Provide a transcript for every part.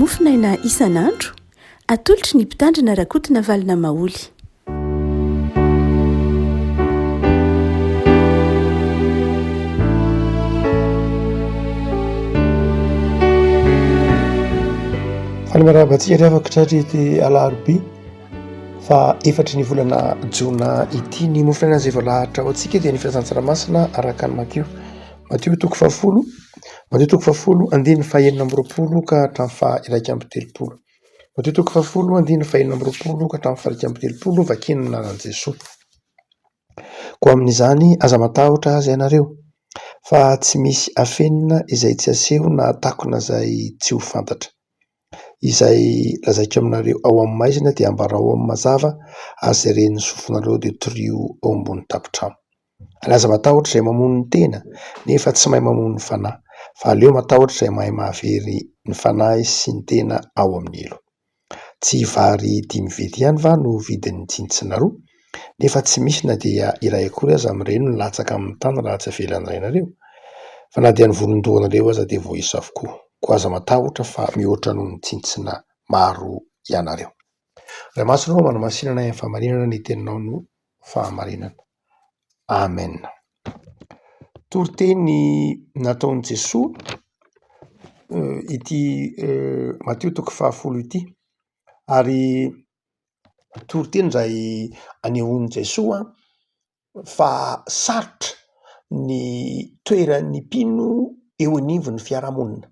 mofinaina isan'andro atolotry ny mpitandrina rakotina valina maoly. Fanamarabantsika rehefa kitrarety Alarobia fa efatry ny volana Jona ity ny mofinaina izay voalahatra ho antsika dia ny firazan-tsaramassina araka ny Matio toko 10, Matio toko 10 andiny fahaenina amby roapolo ka hatramin'ny faha iraika amby telopolo. Matio toko 10 andiny fahaenina amby roapolo ka hatramin'ny faha iraika amby telopolo vakiny ny anaran'i Jesosy. Ko amin'izany aza matahotra azy ianareo fa tsy misy afenina izay tsy aseho na takona izay tsy ho fantatra. Izay lazaiko aminareo ao amin'ny maizina dia ambarao ao amin'ny mazava azy ireny sofonareo dia torio ao ambony tapitrano. Alaza matahotra izay mamono ny tena nefa tsy mahay mamono ny fanahy, fa aleo matahotra izay mahay mahavery ny fanahy sy ny tena ao amin'ny elo. Tsy vary 5 vety ihany va no vidin'ny tsintsina roa, nefa tsy misy na dia iray akory aza amin'ireny no latsaka amin'ny tany raha tsy avelan'ny renareo, fa na dia ny volondohanareo aza dia voaisa avokoa. Ko aza matahotra fa mihoatra noho ny tsintsina maro ianareo. Ray masina ao manamasinana ny fahamarinana ny teninao no fahamarinana. Amen. Toriteny nataon'i Jesosy ity Matio toko 10 ity, ary toriteny izay anehoan'i Jesosy fa sarotra ny toeran'ny mpino eo anivon'ny fiarahamonina.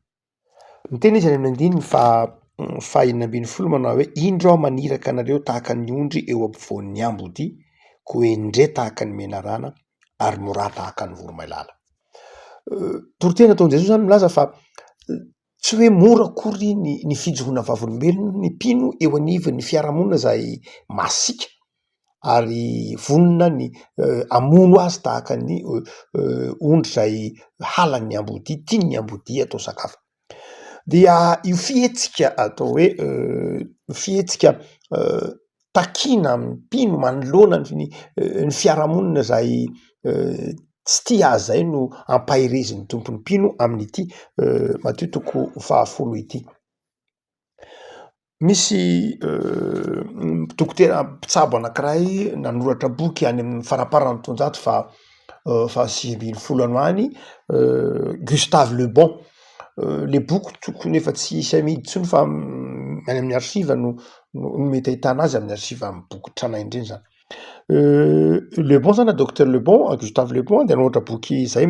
Miteny izy any amin'ny andininy fa 120 manao hoe indro aho maniraka anareo tahaka ny ondry eo ampovoan'ny ambody, ko endre tahaka ny menarana ary mora tahaka ny voromailala. Toriteny nataon'i Jesosy zany milaza fa tsy hoe mora akory ny fijoroana vavolombelona ny mpino eo anivon'ny fiarahamonina izay masika ary vonona ny amono azy tahaka ny ondry izay halan'ny ambody, tian'ny ambody atao sakafo. Dia io fihetsika atao hoe fihetsika takiana amin'ny mpino manoloana ny fiarahamonina izay tsy tia azy zay no ampahirezin'ny tompon'ny mpino amin'ity Matio toko 10 ity. Misy dokotera mpitsabo anankiray nanoratra boky any amin'ny faraparan'ny taonjato fa 820 ano any, Gustave Le Bon. Le boky tokony efa tsy isy amidy intsony fa any amin'ny archive no mety ahitana azy amin'ny archive amin'ny boky tranainy ireny zany. Le Bon zany, docteur Le Bon, Gustave Le Bon dia nanoratra boky izay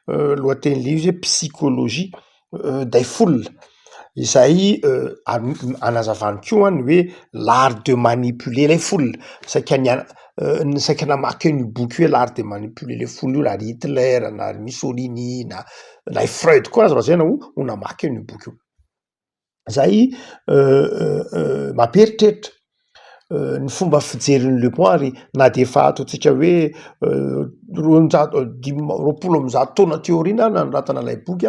lohatenin'ilay izy hoe psychologie des foules, izay anazavany koa ny hoe l'art de manipuler les foules. Saika namaky io boky hoe l'art de manipuler les foules io la Hitler na Mussolini na Freud koa azo lazaina ho namaky io boky io. Zay mamperitreritra ny fomba fijeriny Le Bon, ary na dia efa ataontsika hoe 20 taona teoriana nanoratana ilay boky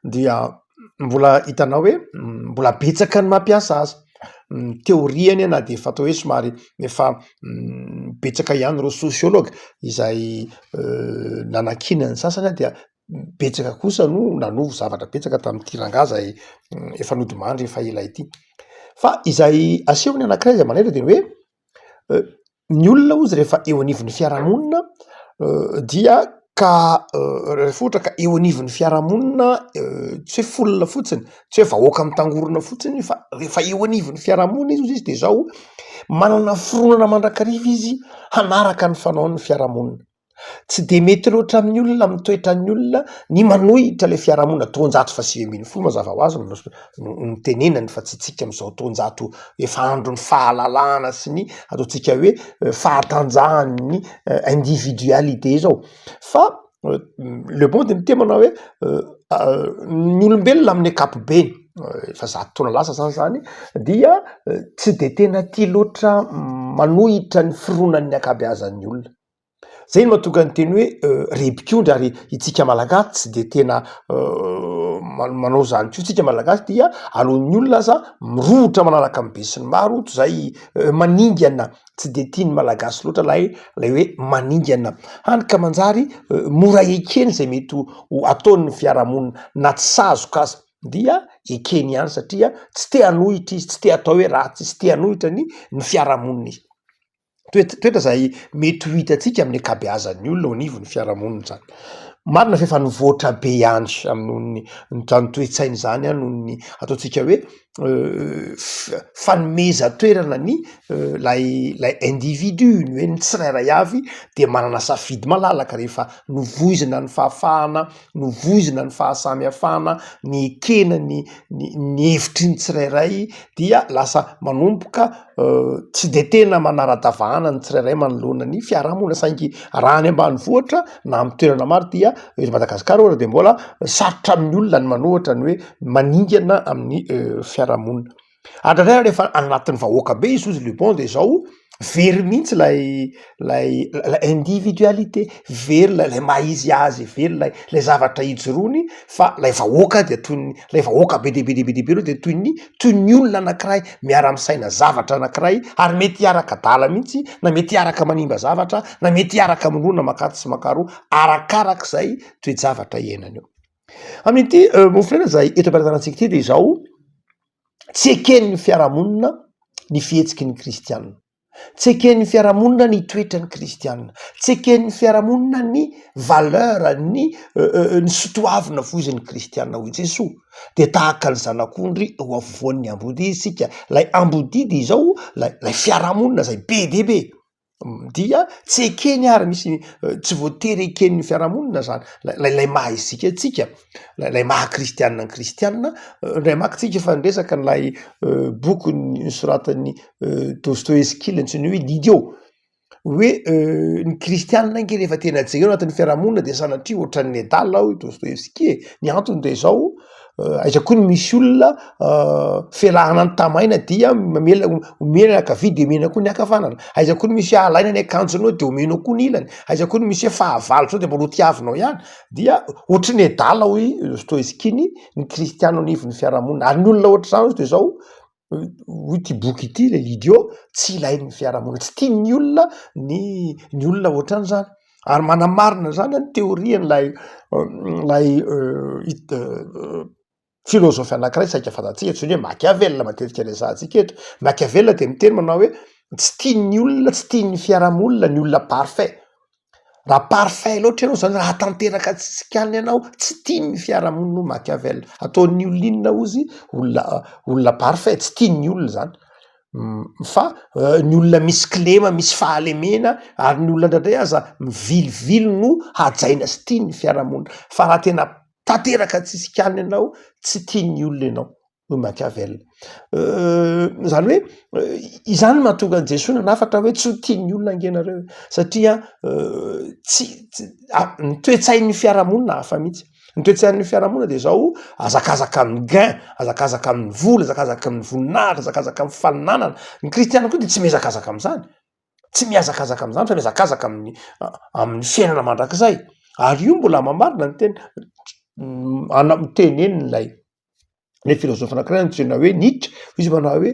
dia mbola hitanao hoe mbola betsaka ny mampiasa azy. Teoriany na dia efa atao hoe somary efa betsaka ihany ireo sosiologa izay nanankinany sasany dia betsaka kosa no nanovo zavatra betsaka tamin'ity rangaza efa nodimandry efa ela ity. Fa izay asehony anankiray izay manera dia hoe ny olona ozy rehefa eo anivon'ny fiarahamonina dia ka rehefa ohatra ka eo anivon'ny fiarahamonina tsy hoe folina fotsiny, tsy hoe vahoaka mitangorona fotsiny, fa rehefa eo anivon'ny fiarahamonina izy dia zao manana fironana mandrakariva izy hanaraka ny fanaon'ny fiarahamonina. Tsy dia mety loatra amin'ny olona, mitoetra ny olona ny manohitra ilay fiarahamonina taonjato fa 820 mazava ho azy no tenenany, fa tsy tsika amin'izao taonjato efa andron'ny fahalalana sy ny ataontsika hoe fahatanjahany individualité zao. Fa Le Bon dia miteny manao hoe ny olombelona amin'ny ankapobeny efa 100 taona lasa zany dia tsy dia tena tia loatra manohitra ny fironan'ny ankabeazan'ny olona. Zay no mahatonga ny teny hoe repik'ondry, ary itsika malagasy tsy dia tena manao zany koa. Tsika malagasy dia alohan'ny olona aza mirohotra manaraka amin'ny be sy ny maro, toy izay maningana, tsy dia tiany malagasy loatra lay hoe maningana. Hany ka manjary mora ekeny izay mety ho ataon'ny fiarahamonina na tsy sahazo kasa dia ekeny ihany satria tsy te hanohitra izy, tsy te atao hoe ratsy, tsy te hanohitra ny fiarahamonina izy. Toetra zay mety ho hitantsika amin'ny ankabeazan'ny olona ao anivon'ny fiarahamonina zany. Marina fa efa nivoatra be ihany amin'ny zany toe-tsainy zany nohon'ny ataontsika hoe fanomeza toerana ny lay individu ny hoe ny tsirairay avy de manana safidy malalaka rehefa novoizina ny fahafahana, novoizina ny fahasamihafana, ny ekena ny hevitry ny tsirairay dia lasa manomboka tsy de tena manara-davahana ny tsirairay manoloana ny fiarahamonina saingy raha any ambanivohitra na amin'ny toerana maro dia eto Madagasikara ohatra de mbola sarotra amin'ny olona ny manohatra ny hoe maningana amin'ny fiarahamonina. Andrandray rehefa anatin'ny vahoaka be izy ozy le bon de zao very mihitsy lay individualité, very lay maizy azy, very lay zavatra ijoroany fa lay vahoaka de toy lay vahoaka be dehibe de toy ny olona anankiray miara-misaina zavatra anankiray ary mety hiaraka dala mihitsy na mety hiaraka manimba zavatra na mety hiaraka amin'olona makaty sy makaroa arakarak'izay toe-javatra iainany eo. Amin'ity mofrena zay eto am-pianaranatsika ity de zao tsy eken'ny fiarahamonina ny fihetsiky ny kristianina, tsy eken'ny fiarahamonina ny toetra ny kristianina, tsy eken'ny fiarahamonina ny valeur ny sotoavina foizin'ny kristianina hoy Jesoa. De tahaka ny zanak'ondry eo afovoan'ny ambodidy sika, lay ambodidy izao lay fiarahamonina zay be de be dia tsy ekeny ary misy tsy voatery eken'ny fiarahamonina zany lay maha isika atsika lay maha kristianina ny kristianina. Ndray makitsika fa nresaka nlay boky nosoratan'ny Dostoevsky antsoiny hoe l'idiot hoe ny kristianina nge rehefa tena jereo anatin'ny fiarahamonina de sanatria ohatran'ny adala ho Dostoevsky ny antony de zao aiza koa ny misy olona felahana ny tamaina dia omenaka vy de omena koa ny akavanana, aiza koa ny misy alaina ny akanjonao de omenao koa ny ilany, aiza koa ny misy fahavalo de mbola tiavinao ihany dia ohatry ny adala hoy Dostoevsky ny kristiana anivon'ny fiarahamonina. Ary ny olona ohatr'izany de zao hoy ty boky ity le l'idiot tsy ilain'ny fiarahamonina, tsy tian'ny olona ny olona ohatran'izany. Ary manamarina zany ny teorian'lay filôzofy anankiray saika fantatsika tsy hoe Machiavel matetika resahantsika eto. Machiavel de miteny manao hoe tsy tian'ny olona, tsy tian'ny fiarahamonina ny olona parfait. Raha parfait loatra ianao zany raha tanteraka tsisikany ianao tsy tian'ny fiarahamonina Machiavel, ataon'ny olona ozy olona parfait, tsy tian'ny olona zany. Fa ny olona misy klema, misy fahalemena ary ny olona indradray aza mivilivily no hajaina sy tian'ny fiarahamonina. Fa raha tena tanteraka tsisikany ianao tsy tian'ny olona ianao hoy Machiavel. Zany hoe izany mahatonga an'i Jesoa nanafatra hoe tsy ho tian'ny olona ange nareo satria ny toe-tsain'ny fiarahamonina hafa mihitsy. Ny toe-tsain'ny fiarahamonina de zao azakazaka amin'ny gain, azakazaka amin'ny vola, azakazaka amin'ny voninahitra, azakazaka amin'ny faninanana. Ny kristianina koa de tsy mihazakazaka am'zany, tsy mihazakazaka am'zany fa mihazakazaka amin'ny fiainana mandrakizay. Ary io mbola mamarina ny tena teneniny lay filôzofy anankiray antsoina hoe Nietzsche, izy manao hoe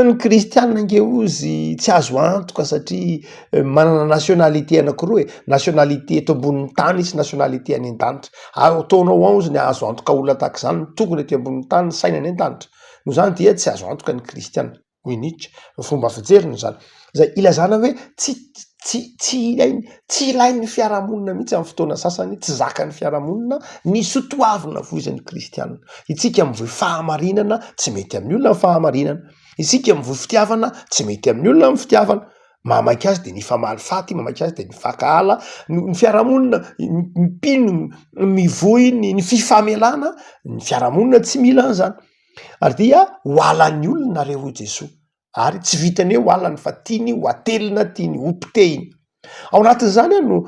ny kristianina nge ozy tsy azo antoka satria manana nationalité anankiroa nationalité eto ambonin'ny tany sy nationalité any an-danitra. Ataonao ao izy ny azo antoka olona tahaka izany ny tongony ety ambonin'ny tany, ny saina any an-danitra. No zany dia tsy azo antoka ny kristianina hoy Nietzsche. Fomba fijeriny zany. Zay ilazana hoe tsy ilain'ny fiarahamonina mihitsy amin'ny fotoana sasany, tsy zakan'ny fiarahamonina ny sotoavina foizan'ny kristianina. Itsika mivoy fahamarinana tsy mety amin'ny olona ny fahamarinana, isika mivoy fitiavana tsy mety amin'ny olona ny fitiavana. Mamaky azy de ny famalifaty, mamaky azy de ny fakahala. Ny fiarahamonina mipino mivoy ny fifamelana, ny fiarahamonina tsy mila an'izany. Ary dia hoalan'ny olona nareo hoy Jesoa. Ary tsy vitany hoe hoalany fa tiany ho atelina, tiany ho potehiny. Ao anatin'izany no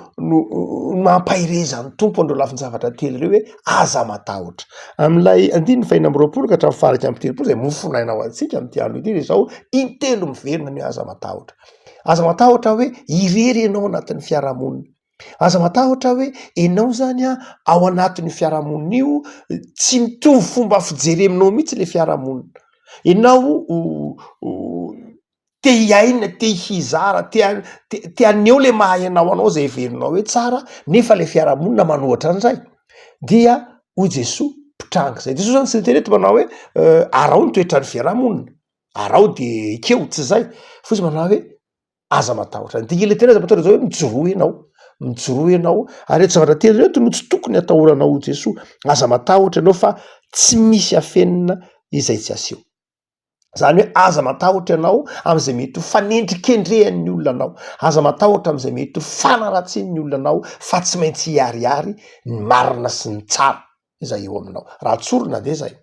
mampahirezan'ny tompo andreo lafin-javatra telo ireo hoe aza matahotra. Amin'ilay 5:20 ka hatramin'ny farany 30 zay mofonainao antsika amin'ity andro ity de zao intelo miverina ny aza matahotra. Aza matahotra hoe irery ianao anatin'ny fiarahamonina. Aza matahotra hoe ianao zany ao anatin'ny fiarahamonina io tsy mitovy fomba fijereminao mihitsy le fiarahamonina. Ianao te hiaina, te hizara, te aneo le maha ianao anao zay heverinao hoe tsara nefa le fiarahamonina manohatra an'izay. Dia hoy Jesoa mitranga zay de so zany tsy teneto manao hoe arao ny toetra ny fiarahamonina arao de keo tsy zay fotsy manao hoe aza matahotra de ile tena aza matahotra zao hoe mijoroa ianao ary tsy zavatra tena reto no tsy tokony atahoranao Jesoa aza matahotra ianao fa tsy misy afenina izay tsy aseho zany hoe aza matahotra ianao am'izay mety ho fanendrikendrehan'ny olona anao aza matahotra am'izay mety ho fanaratsian'ny olona anao fa tsy maintsy hiariary ny marina sy ny tsara izay eo aminao raha tsorona de zay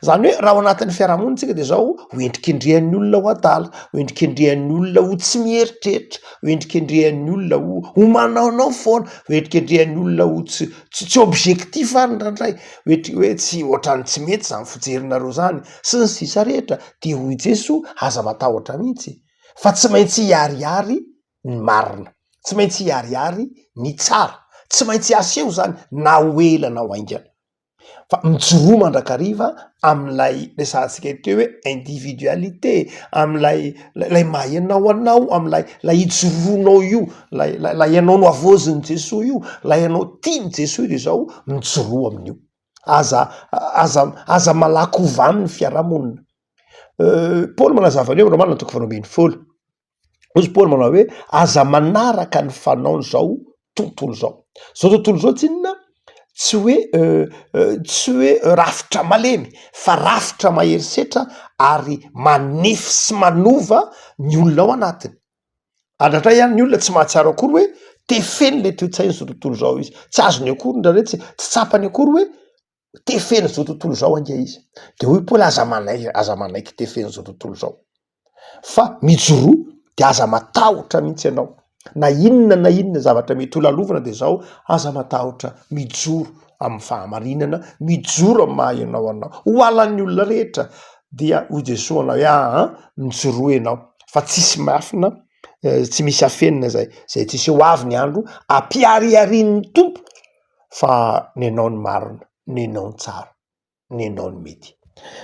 zany hoe raha ao anatin'ny fiarahamonina tsika de zao hoendrikendrehan'ny olona ho adala hoendrikendrehan'ny olona ho tsy mieritreritra hoendrikendrehan'ny olona ho manaonao foana hoendrikendrehan'ny olona ho tsy objectif any randray hoe tsy ohatrany tsy mety zany fijerinareo zany sy ny sisa rehetra de hoy Jesoa aza matahotra mihitsy fa tsy maintsy hiariary ny marina tsy maintsy hiariary ny tsara tsy maintsy aseho zany na ho ela na ho aingana fa mijoroa mandrakariva am'lay resantsika teo hoe individualité am'lay mahaenao anao am'lay ijoroanao io lay ianao no avoziny Jesoa io lay ianao tiany Jesoa io de zao mijoroa amin'io aza malaky hovany ny fiarahamonina Paoly manazava an'io Romanina toko 9 ozy Paoly manao hoe aza manaraka ny fanaony zao tontolo zao tontolo zao tsinona tsy hoe rafitra malemy fa rafitra maherisetra ary manefy sy manova ny olona ao anatiny andratra ihany ny olona tsy mahatsiaro akory hoe tefeny le toe-tsainy zao tontolo zao izy tsy azony akory ndrare tsy tsapany akory hoe tefeny zao tontolo zao anga izy de hoy Paoly aza manaiky tefeny zao tontolo zao fa mijoroa de aza matahotra mihitsy ianao na inona zavatra mety ho lalovana de zao aza matahotra mijoro amin'ny fahamarinana mijoro amin'ny maha ianao anao ho alan'ny olona rehetra dia ho Jesoa anao hoe mijoroa ianao fa tsisy mafina tsy misy afenina zay tsisy ho avy ny andro ampiariarian'ny tompo fa ny anao ny marina ny anao ny tsara ny anao ny mety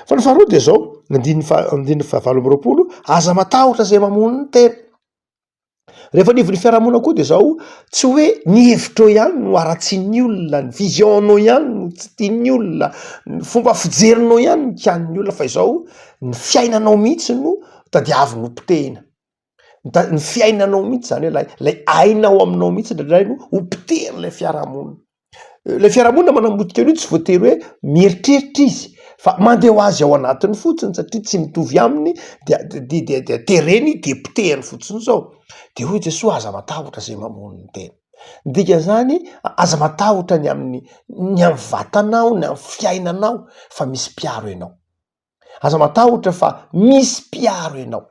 fa ny faharoa de zao andininy fahavalo amby roapolo aza matahotra zay mamono ny tena rehefa nivon'ny fiarahamonina koa de zao tsy hoe ny hevitro ihany no aratsian'ny olona ny visionao ihany no tsy tian'ny olona ny fomba fijerinao ihany no tian'ny olona fa izao ny fiainanao mihitsy no tadiavy no potehina ny fiainanao mihitsy zany hoe lay ainao aminao mihitsy ndraindray no hopotehiny lay fiarahamonina manambotika an'io tsy voatery hoe mieritreritra izy fa mandeha ho azy ao anatiny fotsiny satria tsy mitovy aminy de tereny de potehany fotsiny zao de hoy Jesoa aza matahotra zay mamono ny tena ndika zany aza matahotra ny amin'ny vatanao ny amin'ny fiainanao fa misy mpiaro ianao aza matahotra fa misy mpiaro ianao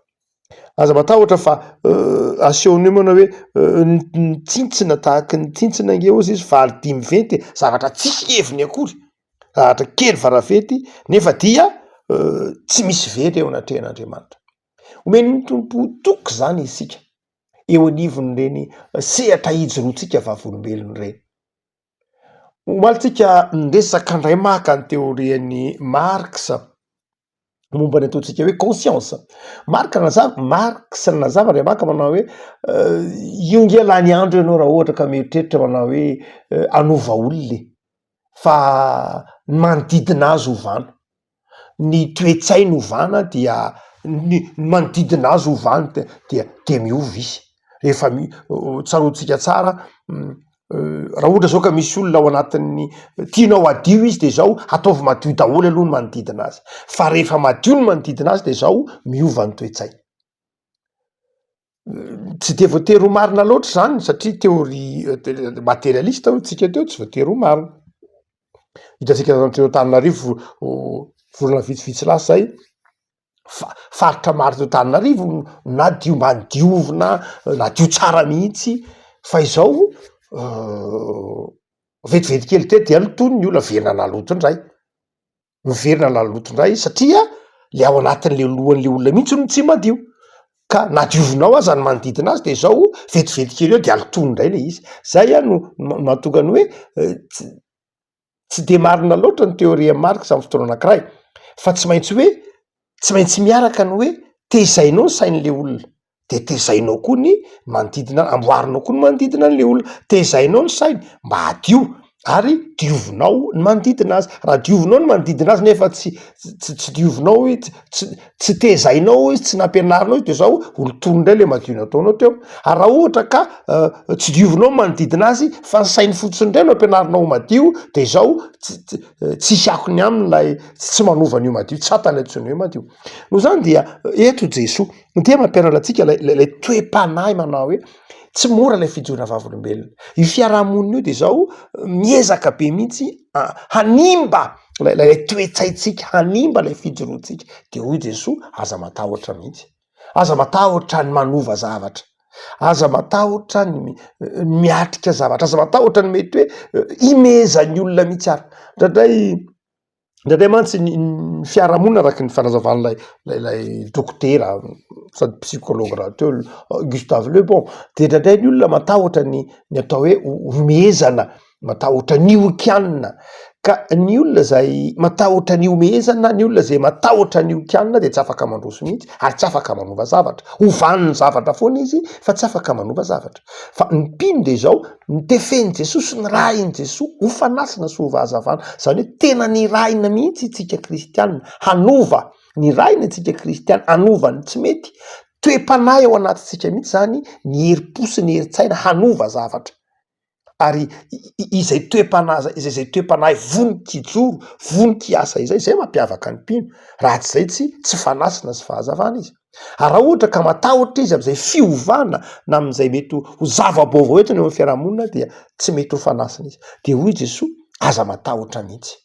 aza matahotra fa asehony manao hoe ny tsintsina tahaky ny tsintsina angeo izy 25 zavatra tsisy heviny akory zavatra kely varavety nefa dia tsy misy very eo anatrehan'Andriamanitra omeny tompo toky zany isika eo anivony reny sehatra ijoroantsika vavolombelony reny omalitsika ndresaka ndray maka ny teorian'ny Marx momba ny ataontsika hoe conscience Marx nazava ray maka manao hoe ionge lany andro ianao raha ohatra ka mieritreritra manao hoe anova olona fa ny manodidina azy hovana ny toe-tsainy hovana dia ny manodidina azy hovana dia miova izy rehefa tsaroantsika tsara raha ohatra zao ka misy olona ao anatin'ny tianao adio izy de zao ataovy madio daholo aloha ny manodidina azy fa rehefa madio ny manodidina azy de zao miova ny toe-tsay tsy de voatery ho marina loatra zany satria teoria materialista tsika teo tsy voatery ho marina hitantsika teo Antananarivo volana vitsivitsy lasa zay faritra maro teo Antananarivo na dio mandiovina na dio tsara mihitsy fa izao vetivety kely te dia lotony ny olona verina nalotondray miverina nalotondray satria le ao anatin'le lohan'le olona mihitsy no tsy madio ka nadiovinao aza ny manodidina azy de zao vetivety kely eo de alitony ndray le izy zay no mahatongany hoe tsy de marina loatra ny teoria Marx amin'ny fotoana anankiray fa tsy maintsy miaraka ny hoe tezainao ny sain'le olona de tezainao koa ny manodidina amboarinao koa ny manodidina an'le olona tezainao ny sainy mba adio ary diovinao ny manodidina azy. Raha diovinao ny manodidina azy nefa tsy diovinao i tsy tezainao izy, tsy nampianarinao izy, de zao olo-tony ndray le madio nataonao teo. Ary raha ohatra ka tsy diovinao ny manodidina azy fa ny sainy fotsiny ndray no ampianarinao madio, de zao tsisy akony aminy lay tsy manova an'io madio, tsy hata lay tsony hoe madio. No zany dia eto Jesoa de mampianatra antsika lay toe-panahy manao hoe tsy mora lay fijoroana vavolombelona. Io fiarahamonina io de zao miezaka be mihitsy hanimba lay toe-tsaitsika, hanimba lay fijoroantsika. De hoy Jesoa, aza matahotra mihitsy, aza matahotra ny manova zavatra, aza matahotra ny miatrika zavatra, aza matahotra ny mety hoe imezan'ny olona mihitsy ary. Ndraindray mantsy ny fiarahamonina araky ny fanazavan'lay dokotera sady psychologue raha teo Gustave Le Bon, de ndraindray ny olona matahotra ny atao hoe omezana, matahotra ny okianina. Ka ny olona zay matahotra ny omezana, ny olona zay matahotra ny okianina de tsy afaka mandroso mihitsy ary tsy afaka manova zavatra. Ovan'ny zavatra foana izy fa tsy afaka manova zavatra. Fa ny mpino de zao nitefen'i Jesosy sy ny rahin'i Jesosy ho fanasina sy ho vahazavana. Zany hoe tena ny rahina mihitsy itsika kristianina hanova ny rahina itsika kristiana, hanova ny tsy mety. Toe-panahy ao anatintsika mihitsy zany ny herim-po sy ny herin-tsaina hanova zavatra. Ary izay toe-panahy vonin-kijoro, vonin-kiasa izay mampiavaka ny mpino. Raha tsy zay tsy fanasina sy fahazavana izy. Ary raha ohatra ka matahotra izy am'izay fiovana na am'izay mety ho zava-baovao entiny eo amin'ny fiarahamonina dia tsy mety ho fanasina izy. De hoy Jesoa, aza matahotra mihitsy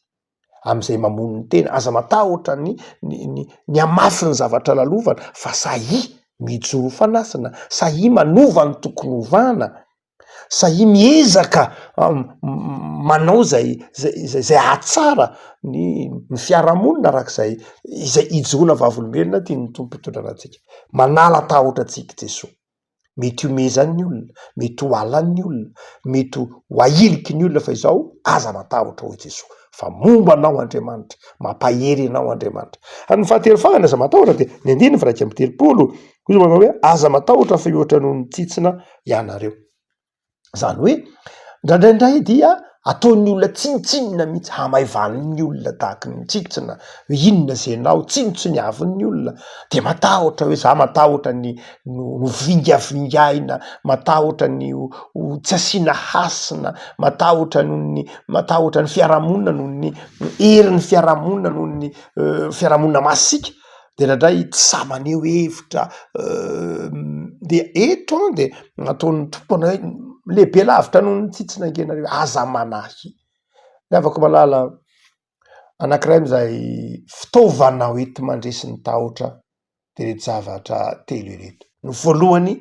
am'izay mamono ny tena, aza matahotra ny amafy ny zavatra lalovana, fa sahy mijoro ho fanasina, sahy manova ny tokony ovana, sahy miezaka manao zay ahatsara ny fiarahamonina arak'izay izay ijoroana vavolombelona ty ny tompo hitondrana antsika. Manala tahotra antsika Jesoa. Mety omezan'ny olona, mety ho alan'ny olona, mety ho ailiky ny olona, fa izao aza matahotra hoy Jesoa. Fa momba anao Andriamanitra, mampahery anao Andriamanitra. Ary ny fahatelo fagany aza matahotra de ny andiny viraika amby telopolo, izy manao hoe aza matahotra fa mihoatra noho ny tsitsina ianareo. Zany hoe ndraindray dia ataon'ny olona tsinitsinina mihitsy hamaivan'ny olona tahaka ny tsitsina, inona zay nao tsinotsiniavin'ny olona, de matahotra hoe za matahotra ny vingavingaina, matahotra ny tsy asiana hasina, matahotra ny fiarahamonina noho ny herin'ny fiarahamonina noho ny fiarahamonina masika. De ndraindray tsy sa maneho hevitra de eto de nataon'ny tompona hoe lehibe lavitra noho ny tsitsina angenareo, aza manahy. Miavaka malala anankiray am'izay fitaovana hoenty mandresy ny tahotra de reto zavatra telo ireto. Ny voalohany,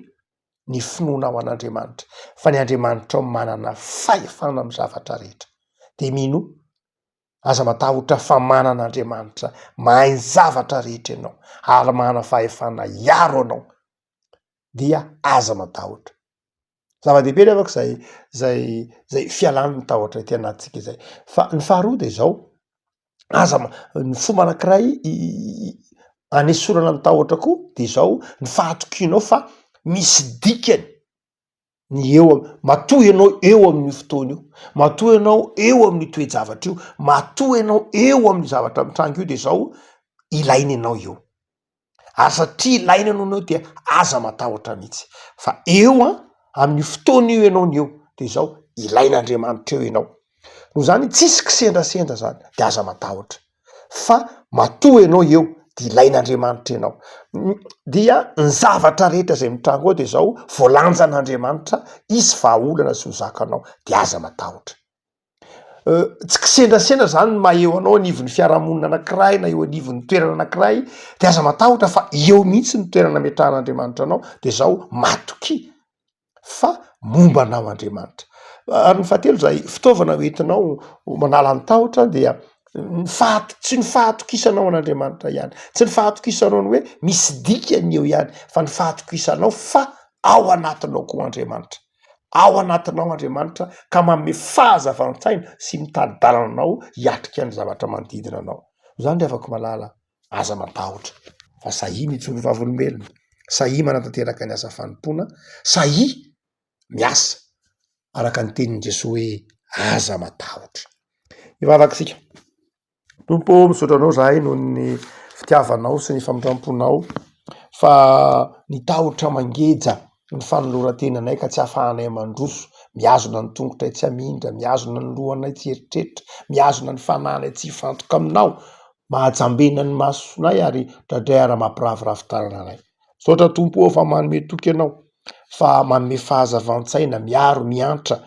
ny finoana ao an'Andriamanitra, fa ny Andriamanitra ao manana fahefana amin'ny zavatra rehetra. De mino aza matahotra fa manan'Andriamanitra mahay ny zavatra rehetra ianao ary manana fahefana iaro anao, dia aza matahotra. Zava-dehibe ny avaka zay fialan'ny tahotra ty anatintsika izay. Fa ny faharoa de zao, ny fomba anankiray anesorana ny tahotra koa de zao ny fahatokinao fa misy dikany ny matoa ianao eo amin'ny fotoana io, matoa ianao eo amin'ny toe-javatra io, matoa ianao eo amin'ny zavatra mitranga io, de zao ilainy ianao eo. Ary satria ilainy ianao dia aza matahotra mihitsy. Fa eo amin'ny fotoana io ianao ny eo, de zao ilain'Andriamanitra eo ianao. No zany tsisy kisendrasendra zany, de aza matahotra. Fa matoa ianao eo, de ilain'Andriamanitra ianao. Dia ny zavatra rehetra zay mitranga ao de zao voalanjan'Andriamanitra, izy vahaolana sy ho zakanao, de aza matahotra. Tsy kisendrasendra zany ny maheo anao anivon'ny fiarahamonina anankiray na eo anivon'ny toerana anankiray, de aza matahotra fa eo mihitsy ny toerana metrahan'Andriamanitra anao, de zao matoky fa momba anao Andriamanitra. Ary ny fahatelo zay fitaovana hoentinao manala ny tahotra dia tsy ny fahatokisanao an'Andriamanitra ihany, tsy ny fahatokisanao ny hoe misy dikany eo ihany, fa ny fahatokisanao fa ao anatinao koa Andriamanitra. Ao anatinao Andriamanitra ka manome fahazavan-tsaina sy mitady-dalananao hiatrika ny zavatra manodidina anao. Zany afaka malala aza matahotra, fa sahy mijoro vavolombelona, sahy manatanteraka ny asa fanompona, sahy miasa araka ny tenin'i Jesoa hoe aza matahotra. Ivavakisika tompo misaotra anao zahay noho ny fitiavanao sy ny famindramponao fa nitahotra mangeja ny fanoloran-tenanay ka tsy hahafahanay mandroso, miazona ny tongotra tsy hamindra, miazona ny lohanay tsy eritreritra, miazona ny fananay tsy hifantoka aminao, mahajambena ny masonay ary ndradray ara mampiravoravotarana anay. Misaotra tompo ao fa manome toky ianao fa manome fahazavan-tsaina miaro miantra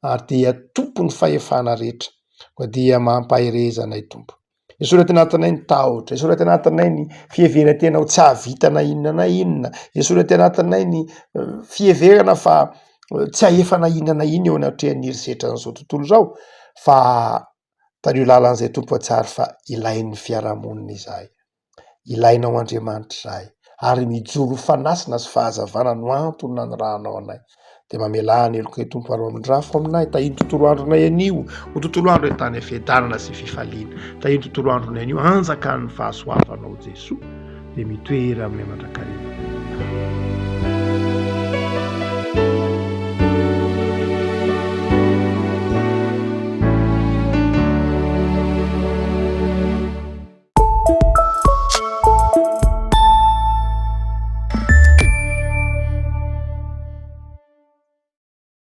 ary dia tompo ny fahefana rehetra koa dia mampahirezanay tompo. Esorety anatinay ny tahotra, esorety anatinay ny fieveran-tenao tsy hahavitana inona na inona, esorety anatinay ny fieverana fa tsy ahefana inona na inona eo anatrehan'ny herisetra n'izao tontolo zao fa tario lalan'izay tompo atsary fa ilain'ny fiarahamonina izahay, ilainao Andriamanitra izahay ary mijoro fanasina sy fahazavana no antony nanirahanao anay. De mamelahany elokay tompo ary mamindrafo aminay tahiny tontolo andronay anio ho tontolo andro ahitany hafiadanana sy fifaliana, tahiny tontolo andronay anio anjakan'ny fahasoavanao Jesoa de mitoera amin'ny mandrakariva.